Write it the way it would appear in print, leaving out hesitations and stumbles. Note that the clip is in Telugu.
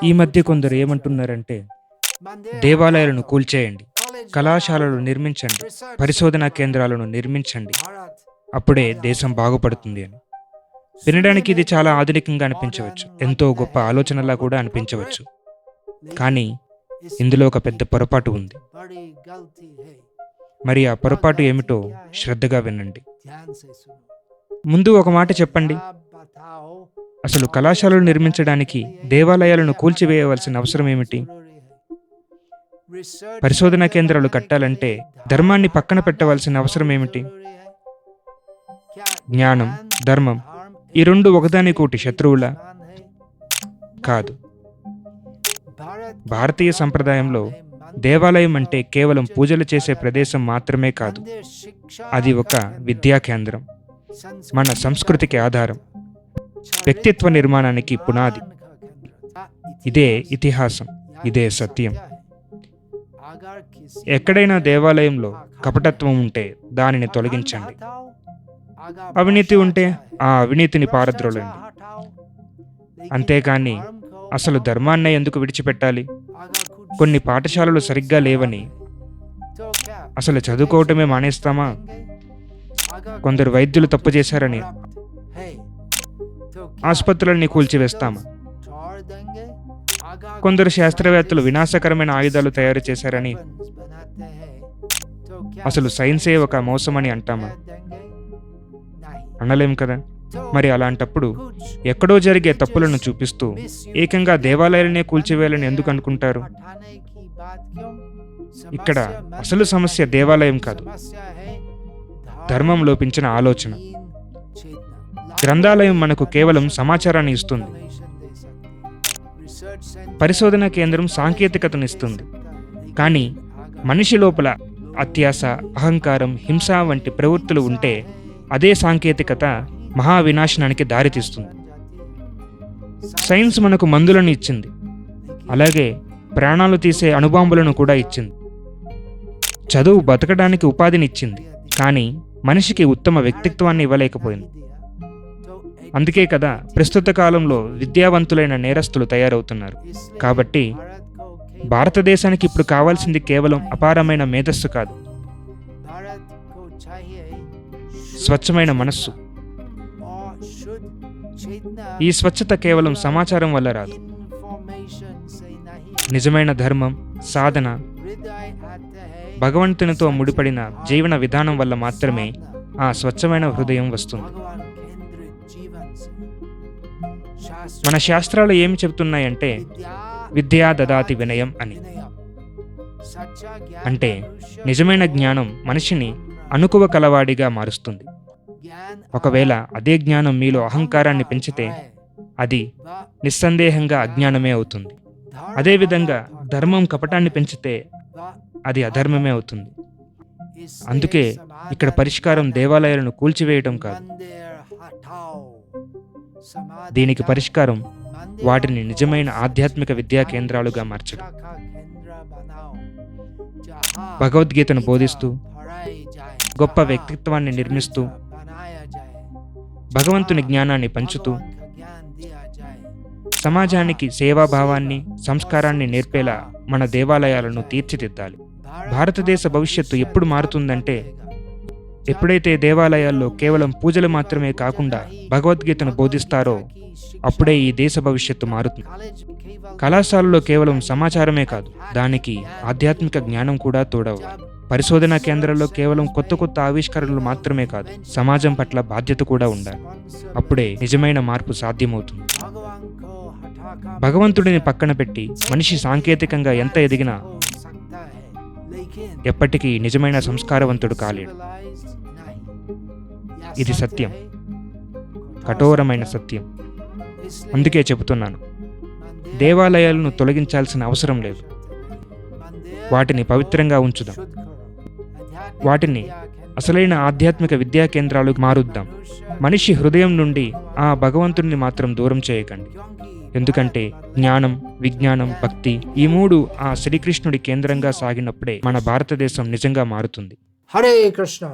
ఈ మధ్య కొందరు ఏమంటున్నారంటే దేవాలయాలను కూల్చేయండి, కళాశాలలు నిర్మించండి, పరిశోధనా కేంద్రాలను నిర్మించండి, అప్పుడే దేశం బాగుపడుతుంది అని. వినడానికి ఇది చాలా ఆధునికంగా అనిపించవచ్చు, ఎంతో గొప్ప ఆలోచనలా కూడా అనిపించవచ్చు. కానీ ఇందులో ఒక పెద్ద పొరపాటు ఉంది. మరి ఆ పొరపాటు ఏమిటో శ్రద్ధగా వినండి. ముందు ఒక మాట చెప్పండి, అసలు కళాశాలలు నిర్మించడానికి దేవాలయాలను కూల్చివేయవలసిన అవసరం ఏమిటి? పరిశోధనా కేంద్రాలు కట్టాలంటే ధర్మాన్ని పక్కన పెట్టవలసిన అవసరం ఏమిటి? జ్ఞానం, ధర్మం ఈ రెండు ఒకదానికోటి శత్రువులా? కాదు. భారతీయ సంప్రదాయంలో దేవాలయం అంటే కేవలం పూజలు చేసే ప్రదేశం మాత్రమే కాదు, అది ఒక విద్యా కేంద్రం, మన సంస్కృతికి ఆధారం, వ్యక్తిత్వ నిర్మాణానికి పునాది. ఇదే ఇతిహాసం, ఇదే సత్యం. ఎక్కడైనా దేవాలయంలో కపటత్వం ఉంటే దానిని తొలగించండి, అవినీతి ఉంటే ఆ అవినీతిని పారద్రోలండి. అంతేకాని అసలు ధర్మాన్నే ఎందుకు విడిచిపెట్టాలి? కొన్ని పాఠశాలలు సరిగ్గా లేవని అసలు చదువుకోవటమే మానేస్తామా? కొందరు వైద్యులు తప్పు చేశారని ఆసుపత్రులని కూల్చివేస్తామా? కొందరు శాస్త్రవేత్తలు వినాశకరమైన ఆయుధాలు తయారు చేశారని అసలు సైన్సే ఒక మోసమని అంటామా? అనలేం కదా. మరి అలాంటప్పుడు ఎక్కడో జరిగే తప్పులను చూపిస్తూ ఏకంగా దేవాలయాలనే కూల్చివేయాలని ఎందుకు అనుకుంటారు? ఇక్కడ అసలు సమస్య దేవాలయం కాదు, ధర్మం లోపించిన ఆలోచన. గ్రంథాలయం మనకు కేవలం సమాచారాన్ని ఇస్తుంది, పరిశోధనా కేంద్రం సాంకేతికతనిస్తుంది. కానీ మనిషి లోపల అత్యాశ, అహంకారం, హింస వంటి ప్రవృత్తులు ఉంటే అదే సాంకేతికత మహావినాశనానికి దారితీస్తుంది. సైన్స్ మనకు మందులను ఇచ్చింది, అలాగే ప్రాణాలు తీసే అణుబాంబులను కూడా ఇచ్చింది. చదువు బతకడానికి ఉపాధిని ఇచ్చింది, కానీ మనిషికి ఉత్తమ వ్యక్తిత్వాన్ని ఇవ్వలేకపోయింది. అందుకే కదా ప్రస్తుత కాలంలో విద్యావంతులైన నేరస్తులు తయారవుతున్నారు. కాబట్టి భారతదేశానికి ఇప్పుడు కావాల్సింది కేవలం అపారమైన మేధస్సు కాదు, స్వచ్ఛమైన మనస్సు. ఈ స్వచ్ఛత కేవలం సమాచారం వల్ల రాదు. నిజమైన ధర్మం, సాధన, భగవంతునితో ముడిపడిన జీవన విధానం వల్ల మాత్రమే ఆ స్వచ్ఛమైన హృదయం వస్తుంది. మన శాస్త్రాలు ఏమి చెబుతున్నాయంటే విద్యా దదాతి వినయం అని. అంటే నిజమైన జ్ఞానం మనిషిని అనుకువ కలవాడిగా మారుస్తుంది. ఒకవేళ అదే జ్ఞానం మీలో అహంకారాన్ని పెంచితే అది నిస్సందేహంగా అజ్ఞానమే అవుతుంది. అదేవిధంగా ధర్మం కపటాన్ని పెంచితే అది అధర్మమే అవుతుంది. అందుకే ఇక్కడ పరిష్కారం దేవాలయాలను కూల్చివేయటం కాదు. దీనికి పరిష్కారం వాటిని నిజమైన ఆధ్యాత్మిక విద్యా కేంద్రాలుగా మార్చడం. భగవద్గీతను బోధిస్తూ, గొప్ప వ్యక్తిత్వాన్ని నిర్మిస్తూ, భగవంతుని జ్ఞానాన్ని పంచుతూ, సమాజానికి సేవాభావాన్ని, సంస్కారాన్ని నేర్పేలా మన దేవాలయాలను తీర్చిదిద్దాలి. భారతదేశ భవిష్యత్తు ఎప్పుడు మారుతుందంటే ఎప్పుడైతే దేవాలయాల్లో కేవలం పూజలు మాత్రమే కాకుండా భగవద్గీతను బోధిస్తారో అప్పుడే ఈ దేశ భవిష్యత్తు మారుతుంది. కళాశాలలో కేవలం సమాచారమే కాదు, దానికి ఆధ్యాత్మిక జ్ఞానం కూడా తోడవ్వాలి. పరిశోధనా కేంద్రాల్లో కేవలం కొత్త కొత్త ఆవిష్కరణలు మాత్రమే కాదు, సమాజం పట్ల బాధ్యత కూడా ఉండాలి. అప్పుడే నిజమైన మార్పు సాధ్యమవుతుంది. భగవంతుడిని పక్కన పెట్టి మనిషి సాంకేతికంగా ఎంత ఎదిగినా ఎప్పటికీ నిజమైన సంస్కారవంతుడు కాలేడు. ఇది సత్యం, కఠోరమైన సత్యం. అందుకే చెబుతున్నాను, దేవాలయాలను తొలగించాల్సిన అవసరం లేదు. వాటిని పవిత్రంగా ఉంచుదాం. వాటిని అసలైన ఆధ్యాత్మిక విద్యా కేంద్రాలు మారుద్దాం. మనిషి హృదయం నుండి ఆ భగవంతుడిని మాత్రం దూరం చేయకండి. ఎందుకంటే జ్ఞానం, విజ్ఞానం, భక్తి ఈ మూడు ఆ శ్రీకృష్ణుడి కేంద్రంగా సాగినప్పుడే మన భారతదేశం నిజంగా మారుతుంది. హరే కృష్ణ.